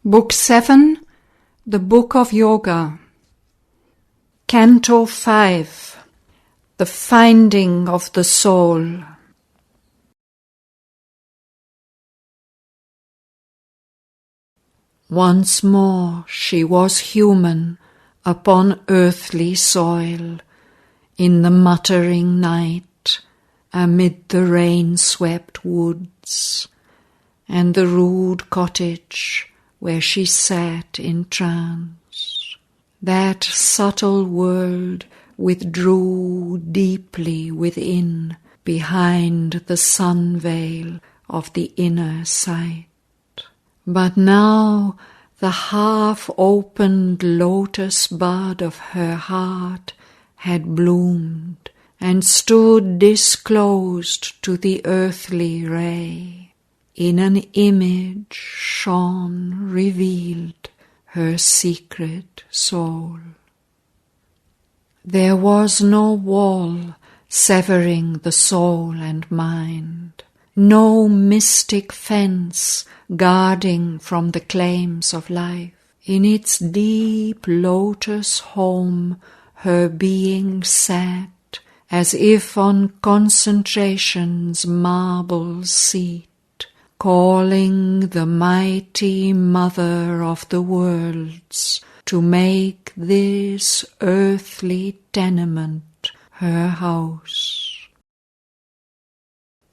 Book 7, the Book of Yoga. Canto 5, the Finding of the Soul. Once more she was human upon earthly soil, in the muttering night, amid the rain-swept woods, and the rude cottage where she sat in trance. That subtle world withdrew deeply within, behind the sun veil of the inner sight. But now the half-opened lotus bud of her heart had bloomed, and stood disclosed to the earthly ray. In an image shone revealed her secret soul. There was no wall severing the soul and mind, no mystic fence guarding from the claims of life. In its deep lotus home her being sat, as if on concentration's marble seat, calling the mighty Mother of the worlds to make this earthly tenement her house.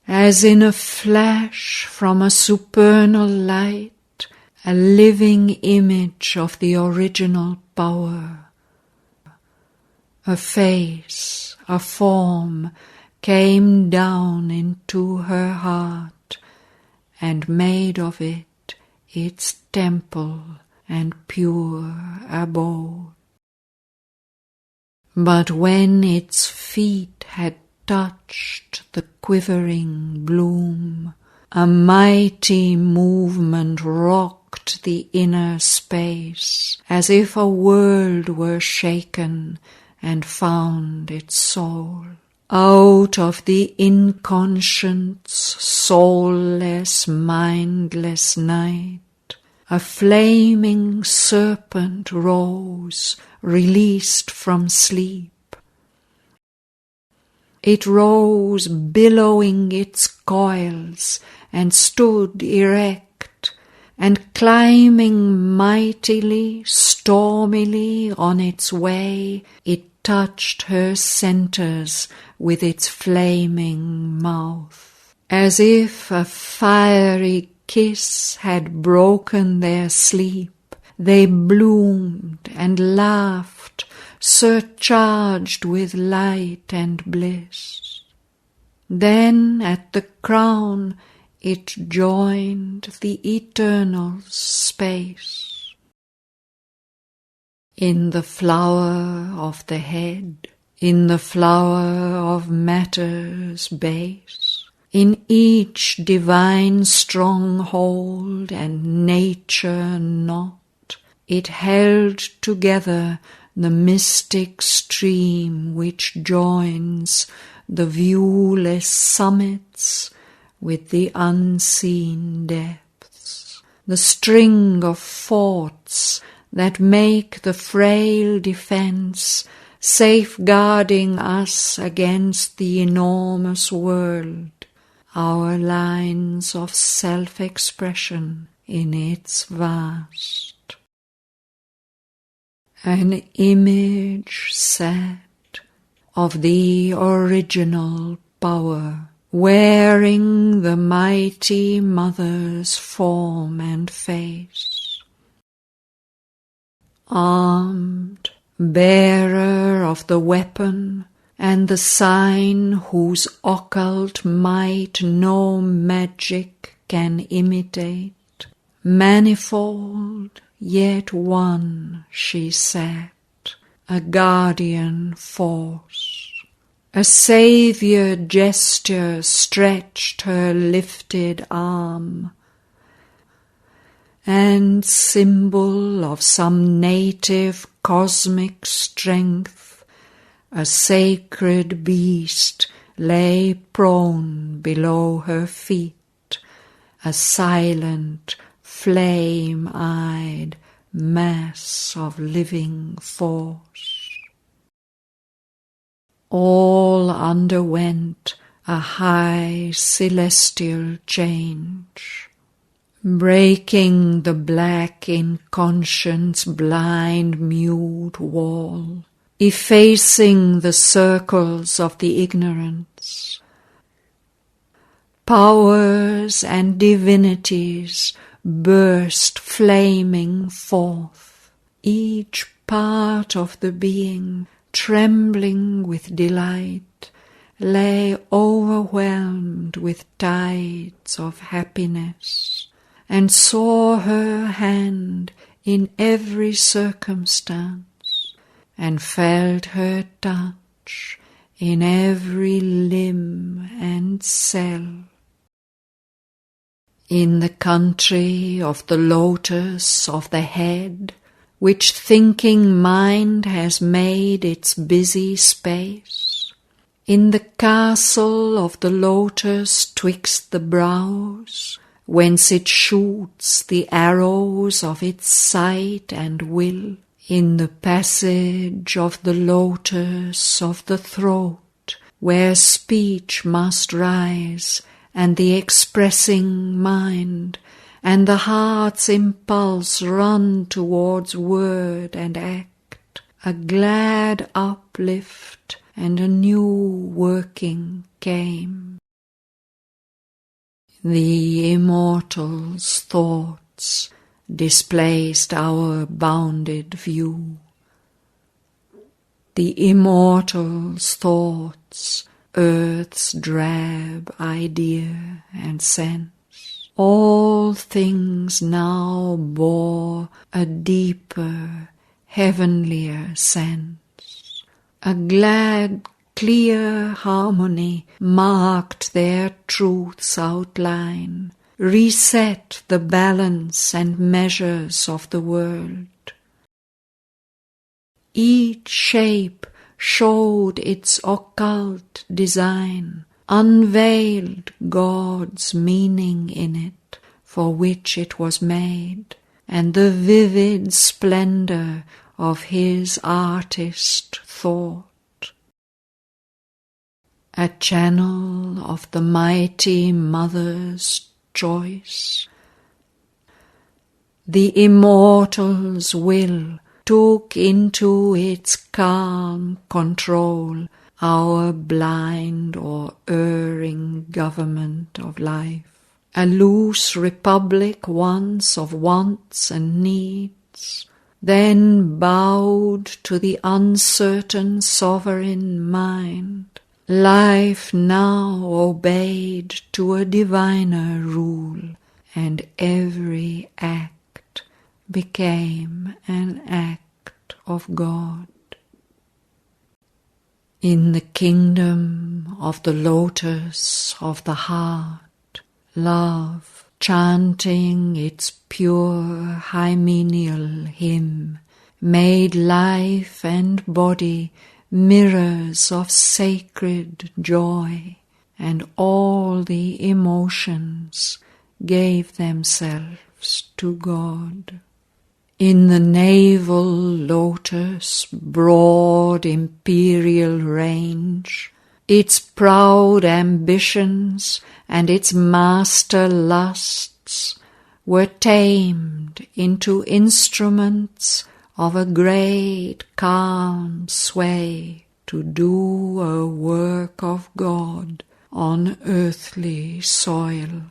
As in a flash from a supernal light, a living image of the original power, a face, a form came down into her heart, and made of it its temple and pure abode. But when its feet had touched the quivering bloom, a mighty movement rocked the inner space, as if a world were shaken and found its soul. Out of the inconscient's soulless, mindless night, a flaming serpent rose, released from sleep. It rose billowing its coils, and stood erect, and climbing mightily, stormily on its way, it touched her centres with its flaming mouth, as if a fiery kiss had broken their sleep. They bloomed and laughed, surcharged with light and bliss. Then at the crown it joined the eternal space. In the flower of the head, in the flower of matter's base, in each divine stronghold and nature knot, it held together the mystic stream which joins the viewless summits with the unseen depths, the string of forts that make the frail defence, safeguarding us against the enormous world, our lines of self-expression in its vast. An image sat of the original power, wearing the mighty Mother's form and face. Armed, bearer of the weapon and the sign whose occult might no magic can imitate, manifold yet one she sat, a guardian force. A saviour gesture stretched her lifted arm, and symbol of some native cosmic strength, a sacred beast lay prone below her feet, a silent, flame-eyed mass of living force. All underwent a high celestial change, breaking the black inconscience blind mute wall, effacing the circles of the ignorance. Powers and divinities burst flaming forth, each part of the being, trembling with delight, lay overwhelmed with tides of happiness, and saw her hand in every circumstance, and felt her touch in every limb and cell. In the country of the lotus of the head, which thinking mind has made its busy space, in the castle of the lotus twixt the brows, whence it shoots the arrows of its sight and will, in the passage of the lotus of the throat, where speech must rise, and the expressing mind, and the heart's impulse run towards word and act, a glad uplift and a new working came. The immortal's thoughts displaced our bounded view. The immortal's thoughts, earth's drab idea and sense, all things now bore a deeper, heavenlier sense. A glad, clear harmony marked their truth's outline, reset the balance and measures of the world. Each shape showed its occult design, unveiled God's meaning in it, for which it was made, and the vivid splendor of his artist thought. A channel of the mighty Mother's choice, the immortal's will took into its calm control our blind or erring government of life, a loose republic once of wants and needs, then bowed to the uncertain sovereign mind. Life now obeyed to a diviner rule, and every act became an act of God. In the kingdom of the lotus of the heart, love, chanting its pure hymeneal hymn, made life and body mirrors of sacred joy, and all the emotions gave themselves to God. In the navel lotus' broad imperial range, its proud ambitions and its master lusts were tamed into instruments of a great calm sway to do a work of God on earthly soil.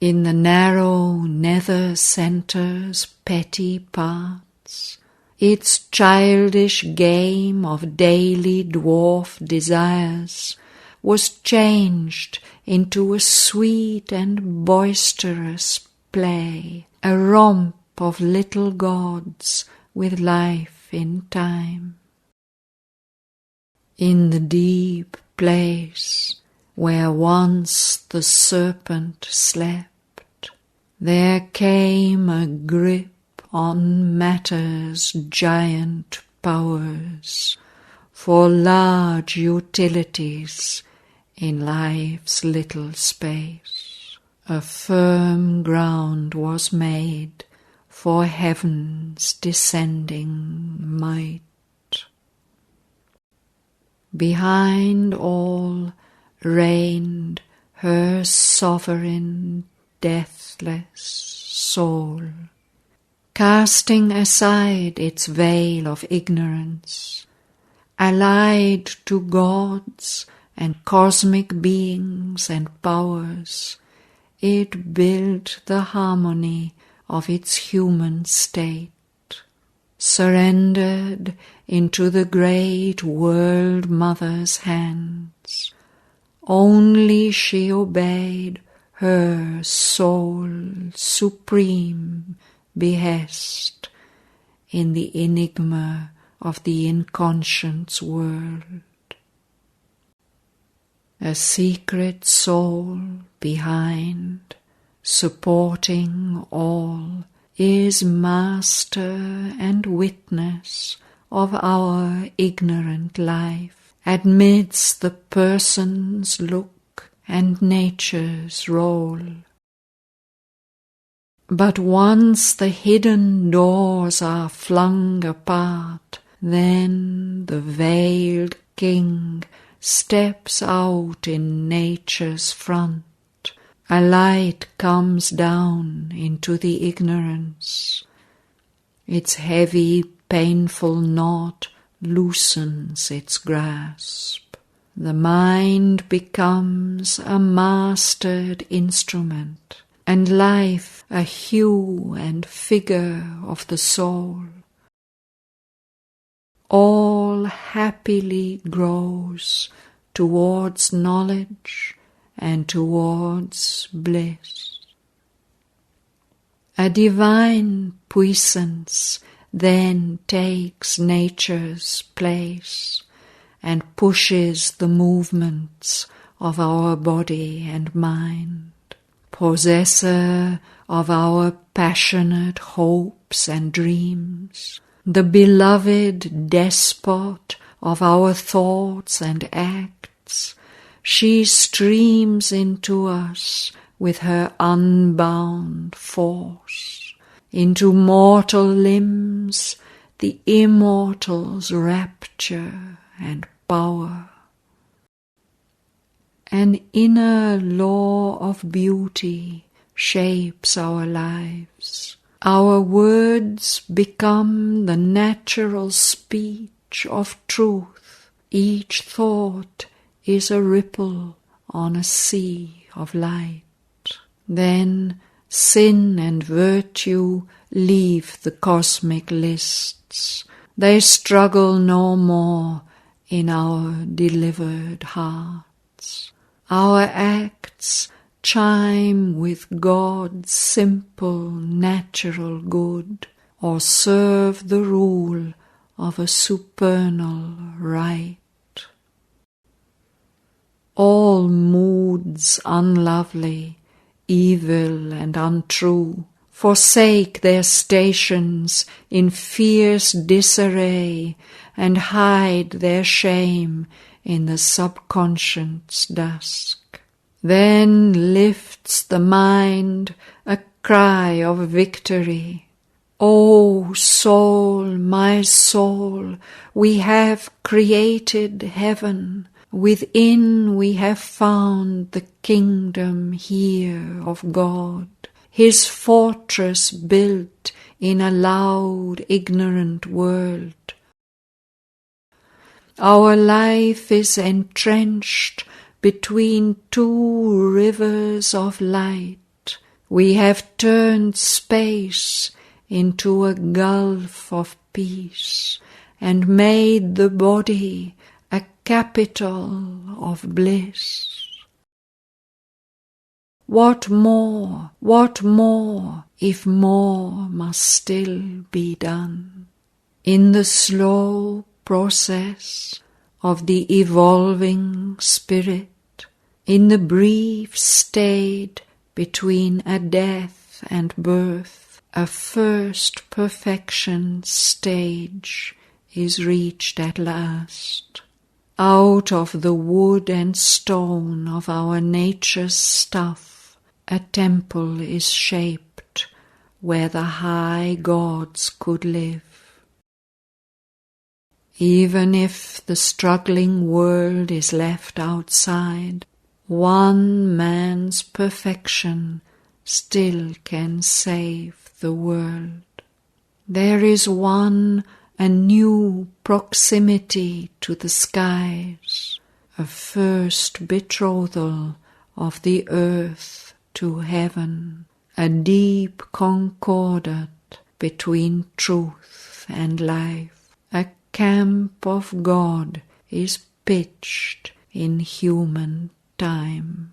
In the narrow nether centre's petty parts, its childish game of daily dwarf desires was changed into a sweet and boisterous play, a romp of little gods with life in time. In the deep place where once the serpent slept, there came a grip on matter's giant powers for large utilities in life's little space, A firm ground was made for heaven's descending might. Behind all reigned her sovereign deathless soul, casting aside its veil of ignorance, allied to gods and cosmic beings and powers, it built the harmony of its human state, surrendered into the great World Mother's hands. Only she obeyed her soul's supreme behest in the enigma of the inconscious world. A secret soul behind, supporting all, is master and witness of our ignorant life, amidst the person's look and nature's role. But once the hidden doors are flung apart, then the veiled king steps out in nature's front. A light comes down into the ignorance. Its heavy, painful knot loosens its grasp. The mind becomes a mastered instrument, and life a hue and figure of the soul. All happily grows towards knowledge and towards bliss. A divine puissance then takes nature's place and pushes the movements of our body and mind, possessor of our passionate hopes and dreams, the beloved despot of our thoughts and acts. She streams into us with her unbound force, into mortal limbs the immortal's rapture and power. An inner law of beauty shapes our lives. Our words become the natural speech of truth. Each thought is a ripple on a sea of light. Then sin and virtue leave the cosmic lists. They struggle no more in our delivered hearts. Our acts chime with God's simple natural good, or serve the rule of a supernal right. All moods unlovely, evil and untrue, forsake their stations in fierce disarray and hide their shame in the subconscious dusk. Then lifts the mind a cry of victory. O soul, my soul, we have created heaven. Within we have found the kingdom here of God, His fortress built in a loud, ignorant world. Our life is entrenched between two rivers of light. We have turned space into a gulf of peace and made the body a capital of bliss. What more, if more must still be done? In the slow process of the evolving spirit, in the brief state between a death and birth, a first perfection stage is reached at last. Out of the wood and stone of our nature's stuff, a temple is shaped where the high gods could live. Even if the struggling world is left outside, one man's perfection still can save the world. There is one, a new proximity to the skies, a first betrothal of the earth to heaven, a deep concordat between truth and life. A camp of God is pitched in human time.